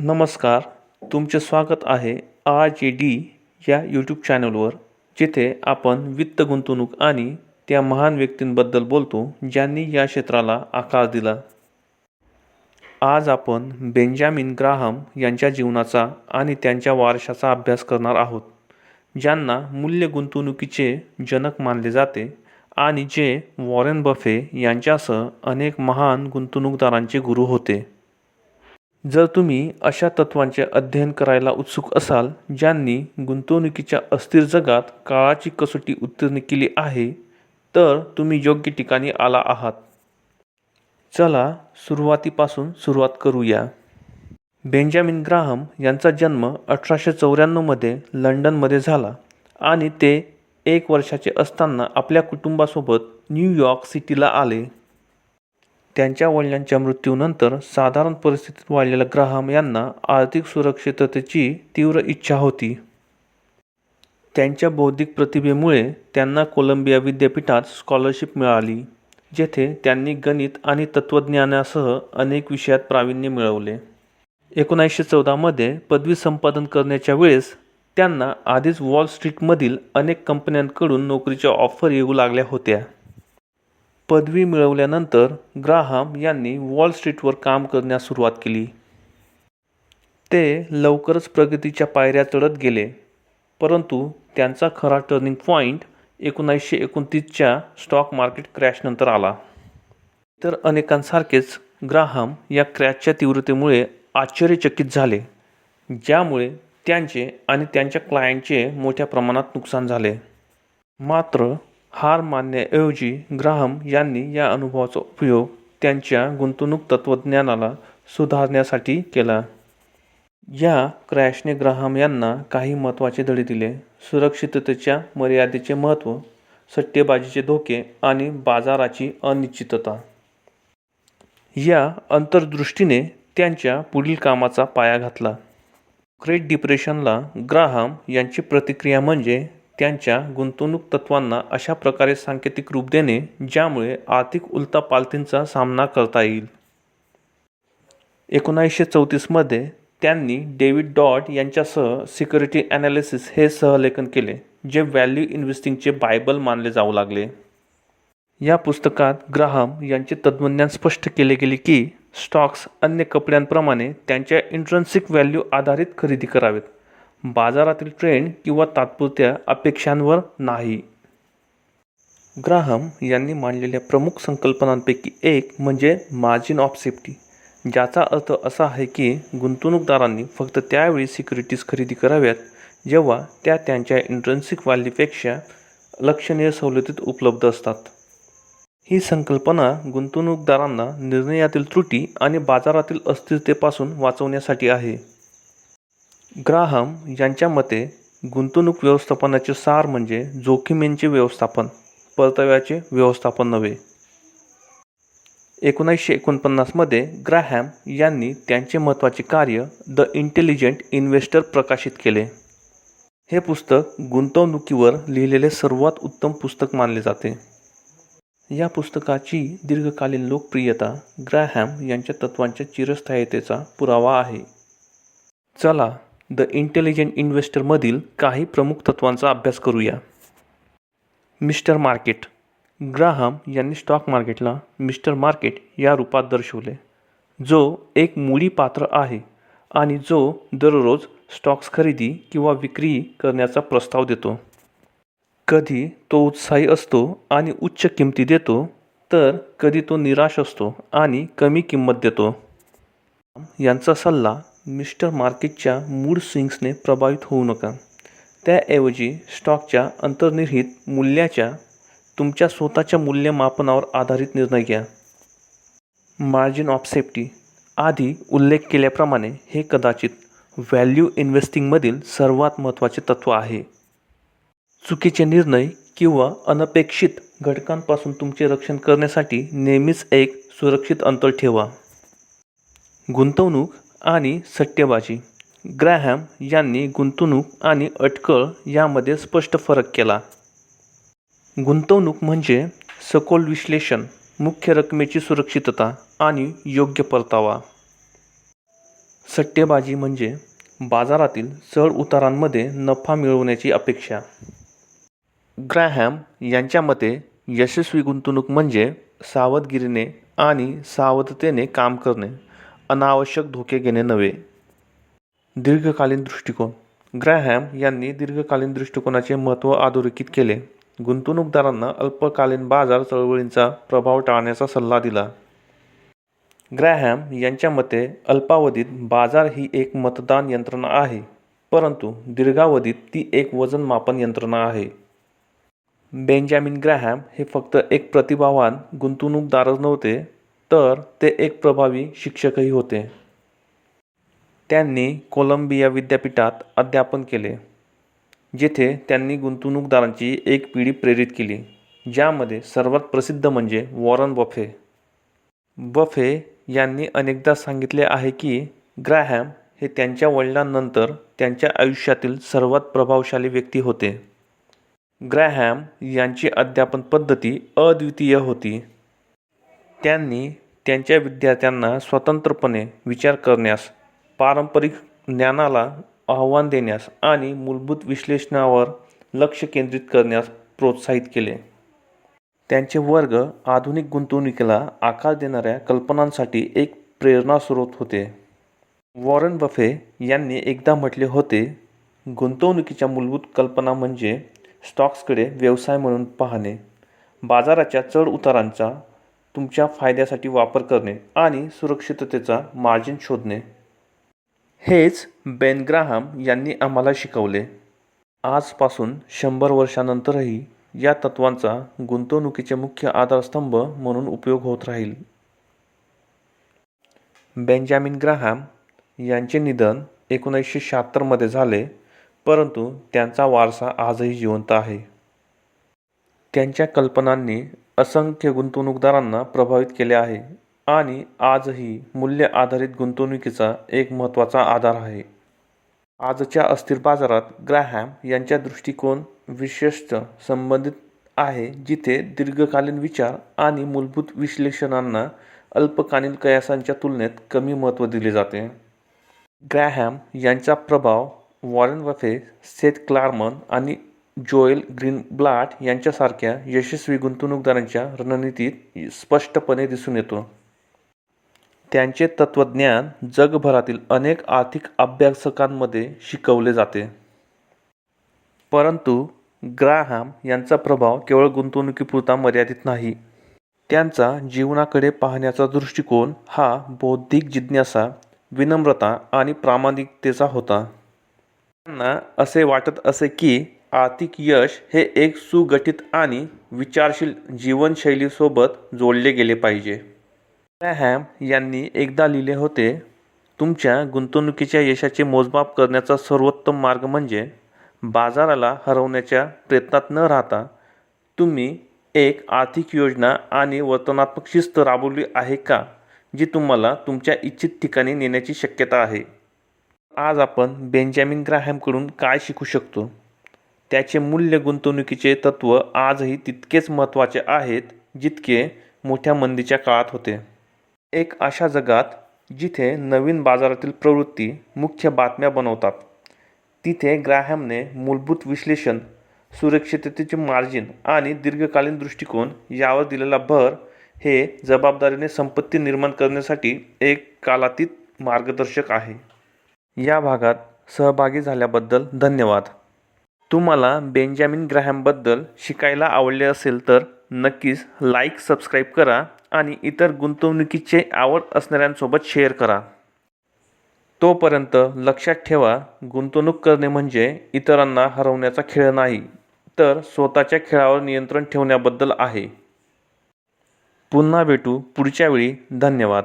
नमस्कार. तुमचे स्वागत आहे RJD या यूट्यूब चॅनलवर, जिथे आपण वित्त, गुंतवणूक आणि त्या महान व्यक्तींबद्दल बोलतो ज्यांनी या क्षेत्राला आकार दिला. आज आपण बेंजामिन ग्राहम यांच्या जीवनाचा आणि त्यांच्या वारशाचा अभ्यास करणार आहोत, ज्यांना मूल्य गुंतवणुकीचे जनक मानले जाते आणि जे वॉरेन बफे यांच्यासह अनेक महान गुंतवणूकदारांचे गुरु होते. जर तुम्ही अशा तत्त्वांचे अध्ययन करायला उत्सुक असाल ज्यांनी गुंतवणुकीच्या अस्थिर जगात काळाची कसोटी उत्तीर्ण केली आहे, तर तुम्ही योग्य ठिकाणी आला आहात. चला सुरुवातीपासून सुरुवात करूया. बेंजामिन ग्राहम यांचा जन्म 1894 लंडनमध्ये झाला आणि ते 1 वर्षाचे असताना आपल्या कुटुंबासोबत न्यूयॉर्क सिटीला आले. त्यांच्या वडिलांच्या मृत्यूनंतर साधारण परिस्थितीत वाढलेल्या ग्राहम यांना आर्थिक सुरक्षिततेची तीव्र इच्छा होती. त्यांच्या बौद्धिक प्रतिभेमुळे त्यांना कोलंबिया विद्यापीठात स्कॉलरशिप मिळाली, जेथे त्यांनी गणित आणि तत्त्वज्ञानासह अनेक विषयात प्रावीण्य मिळवले. 1914 पदवी संपादन करण्याच्या वेळेस त्यांना आधीच वॉल स्ट्रीटमधील अनेक कंपन्यांकडून नोकरीच्या ऑफर येऊ लागल्या होत्या. पदवी मिळवल्यानंतर ग्राहम यांनी वॉल स्ट्रीटवर काम करण्यास सुरुवात केली. ते लवकरच प्रगतीच्या पायऱ्या चढत गेले, परंतु त्यांचा खरा टर्निंग पॉईंट 1929च्या स्टॉक मार्केट क्रॅशनंतर आला. इतर अनेकांसारखेच ग्राहम या क्रॅशच्या तीव्रतेमुळे आश्चर्यचकित झाले, ज्यामुळे त्यांचे आणि त्यांच्या क्लायंटचे मोठ्या प्रमाणात नुकसान झाले. मात्र हार मानण्याऐवजी ग्राहम यांनी या अनुभवाचा उपयोग त्यांच्या गुंतवणूक तत्त्वज्ञानाला सुधारण्यासाठी केला. या क्रॅशने ग्राहम यांना काही महत्त्वाचे धडे दिले: सुरक्षिततेच्या मर्यादेचे महत्त्व, सट्टेबाजीचे धोके आणि बाजाराची अनिश्चितता. या अंतर्दृष्टीने त्यांच्या पुढील कामाचा पाया घातला. ग्रेट डिप्रेशनला ग्राहम यांची प्रतिक्रिया म्हणजे त्यांच्या गुंतवणूक तत्त्वांना अशा प्रकारे सांकेतिक रूप देणे ज्यामुळे आर्थिक उलथापालथींचा सामना करता येईल. 1934 त्यांनी डेव्हिड डॉड यांच्यासह सिक्युरिटी ॲनालिसिस हे सहलेखन केले, जे व्हॅल्यू इन्व्हेस्टिंगचे बायबल मानले जाऊ लागले. या पुस्तकात ग्राहम यांचे तत्त्वज्ञान स्पष्ट केले गेले की स्टॉक्स अन्य कपड्यांप्रमाणे त्यांच्या इंट्रिन्सिक व्हॅल्यू आधारित खरेदी करावेत, बाजारातील ट्रेंड किंवा तात्पुरत्या अपेक्षांवर नाही. ग्राहम यांनी मांडलेल्या प्रमुख संकल्पनांपैकी एक म्हणजे मार्जिन ऑफ सेफ्टी, ज्याचा अर्थ असा आहे की गुंतवणूकदारांनी फक्त त्यावेळी सिक्युरिटीज खरेदी कराव्यात जेव्हा त्या त्यांच्या इंट्रिन्सिक व्हॅल्यूपेक्षा लक्षणीय सवलतीत उपलब्ध असतात. ही संकल्पना गुंतवणूकदारांना निर्णयातील त्रुटी आणि बाजारातील अस्थिरतेपासून वाचवण्यासाठी आहे. ग्राहम यांच्या मते गुंतवणूक व्यवस्थापनाचे सार म्हणजे जोखमींचे व्यवस्थापन, परताव्याचे व्यवस्थापन नव्हे. 1949 ग्राहम यांनी त्यांचे महत्त्वाचे कार्य द इंटेलिजंट इन्व्हेस्टर प्रकाशित केले. हे पुस्तक गुंतवणुकीवर लिहिलेले सर्वात उत्तम पुस्तक मानले जाते. या पुस्तकाची दीर्घकालीन लोकप्रियता ग्राहम यांच्या तत्त्वांच्या चिरस्थायीतेचा पुरावा आहे. चला द इंटेलिजंट इन्व्हेस्टरमधील काही प्रमुख तत्त्वांचा अभ्यास करूया. Mister market. ग्राहम यांनी स्टॉक मार्केटला मिस्टर मार्केट या रूपात दर्शवले, जो एक मूडी पात्र आहे आणि जो दररोज स्टॉक्स खरेदी किंवा विक्री करण्याचा प्रस्ताव देतो. कधी तो उत्साही असतो आणि उच्च किमती देतो, तर कधी तो निराश असतो आणि कमी किंमत देतो. यांचा सल्ला: मिस्टर मार्केटच्या मूड स्विंग्सने प्रभावित होऊ नका. त्याऐवजी स्टॉकच्या अंतर्निहित मूल्याच्या तुमच्या स्वतःच्या मूल्यमापनावर आधारित निर्णय घ्या. Margin of safety. आधी उल्लेख केल्याप्रमाणे हे कदाचित व्हॅल्यू इन्व्हेस्टिंगमधील सर्वात महत्त्वाचे तत्त्व आहे. चुकीचे निर्णय किंवा अनपेक्षित घटकांपासून तुमचे रक्षण करण्यासाठी नेहमीच एक सुरक्षित अंतर ठेवा. गुंतवणूक आणि सट्टेबाजी. ग्राहम यांनी गुंतवणूक आणि अटकळ यामध्ये स्पष्ट फरक केला. गुंतवणूक म्हणजे सखोल विश्लेषण, मुख्य रकमेची सुरक्षितता आणि योग्य परतावा. सट्टेबाजी म्हणजे बाजारातील चढ उतारांमध्ये नफा मिळवण्याची अपेक्षा. ग्रॅहम यांच्या मते यशस्वी गुंतवणूक म्हणजे सावधगिरीने आणि सावधतेने काम करणे, अनावश्यक धोके घेणे नव्हे. दीर्घकालीन दृष्टिकोन. ग्रॅहम यांनी दीर्घकालीन दृष्टिकोनाचे महत्त्व अधोरेखित केले. गुंतवणूकदारांना अल्पकालीन बाजार चळवळींचा प्रभाव टाळण्याचा सल्ला दिला. ग्रॅहम यांच्या मते अल्पावधीत बाजार ही एक मतदान यंत्रणा आहे, परंतु दीर्घावधीत ती एक वजन मापन यंत्रणा आहे. बेंजामिन ग्रॅहम हे फक्त एक प्रतिभावान गुंतवणूकदारच नव्हते, तर ते एक प्रभावी शिक्षकही होते. त्यांनी कोलंबिया विद्यापीठात अध्यापन केले, जेथे त्यांनी गुंतवणूकदारांची एक पिढी प्रेरित केली, ज्यामध्ये सर्वात प्रसिद्ध म्हणजे वॉरन बफे. बफे यांनी अनेकदा सांगितले आहे की ग्रॅहम हे त्यांच्या वडिलांनंतर त्यांच्या आयुष्यातील सर्वात प्रभावशाली व्यक्ती होते. ग्रॅहम यांची अध्यापन पद्धती अद्वितीय होती. त्यांनी त्यांच्या विद्यार्थ्यांना स्वतंत्रपणे विचार करण्यास, पारंपरिक ज्ञानाला आव्हान देण्यास आणि मूलभूत विश्लेषणावर लक्ष केंद्रित करण्यास प्रोत्साहित केले. त्यांचे वर्ग आधुनिक गुंतवणुकीला आकार देणाऱ्या कल्पनांसाठी एक प्रेरणास्रोत होते. वॉरन बफे यांनी एकदा म्हटले होते, गुंतवणुकीच्या मूलभूत कल्पना म्हणजे स्टॉक्सकडे व्यवसाय म्हणून पाहणे, बाजाराच्या चढ उतारांचा तुमच्या फायद्यासाठी वापर करणे आणि सुरक्षिततेचा मार्जिन शोधणे. हेच बेन ग्राहम यांनी आम्हाला शिकवले. आजपासून 100 वर्षांनंतरही या तत्त्वांचा गुंतवणुकीचे मुख्य आधारस्तंभ म्हणून उपयोग होत राहील. बेंजामिन ग्राहम यांचे निधन 1976 मध्ये झाले, परंतु त्यांचा वारसा आजही जिवंत आहे. त्यांच्या कल्पनांनी असंख्य गुंतवणूकदारांना प्रभावित केले आहे आणि आजही मूल्य आधारित गुंतवणुकीचा एक महत्त्वाचा आधार आहे. आजच्या अस्थिर बाजारात ग्रॅहम यांचा दृष्टिकोन विशेषतः संबंधित आहे, जिथे दीर्घकालीन विचार आणि मूलभूत विश्लेषणांना अल्पकालीन कयासांच्या तुलनेत कमी महत्त्व दिले जाते. ग्रॅहम यांचा प्रभाव वॉरन बफे, सेथ क्लारमन आणि जोएल ग्रीनब्लाट यांच्यासारख्या यशस्वी गुंतवणूकदारांच्या रणनीतीत स्पष्टपणे दिसून येतो. त्यांचे तत्त्वज्ञान जगभरातील अनेक आर्थिक अभ्यासकांमध्ये शिकवले जाते. परंतु ग्राहम यांचा प्रभाव केवळ गुंतवणुकीपुरता मर्यादित नाही. त्यांचा जीवनाकडे पाहण्याचा दृष्टिकोन हा बौद्धिक जिज्ञासा, विनम्रता आणि प्रामाणिकतेचा होता. त्यांना असे वाटत असे की आर्थिक यश हे एक सुगठित आणि विचारशील जीवनशैलीसोबत जोडले गेले पाहिजे. ग्रॅहम यांनी एकदा लिहिले होते, तुमच्या गुंतवणुकीच्या यशाचे मोजमाप करण्याचा सर्वोत्तम मार्ग म्हणजे बाजाराला हरवण्याच्या प्रयत्नात न राहता तुम्ही एक आर्थिक योजना आणि वर्तनात्मक शिस्त राबवली आहे का, जी तुम्हाला तुमच्या इच्छित ठिकाणी नेण्याची शक्यता आहे. आज आपण बेंजामिन ग्रॅहमकडून काय शिकू शकतो? त्याचे मूल्य गुंतवणुकीचे तत्त्व आजही तितकेच महत्त्वाचे आहेत जितके मोठ्या मंदीच्या काळात होते. एक अशा जगात जिथे नवीन बाजारातील प्रवृत्ती मुख्य बातम्या बनवतात, तिथे ग्रॅहमने मूलभूत विश्लेषण, सुरक्षिततेचे मार्जिन आणि दीर्घकालीन दृष्टिकोन यावर दिलेला भर हे जबाबदारीने संपत्ती निर्माण करण्यासाठी एक कालातीत मार्गदर्शक आहे. या भागात सहभागी झाल्याबद्दल धन्यवाद. तुम्हाला बेंजामिन ग्रॅहमबद्दल शिकायला आवडले असेल तर नक्कीच लाईक, सबस्क्राईब करा आणि इतर गुंतवणुकीचे आवड असणाऱ्यांसोबत शेअर करा. तोपर्यंत लक्षात ठेवा, गुंतवणूक करणे म्हणजे इतरांना हरवण्याचा खेळ नाही, तर स्वतःच्या खेळावर नियंत्रण ठेवण्याबद्दल आहे. पुन्हा भेटू पुढच्या वेळी. धन्यवाद.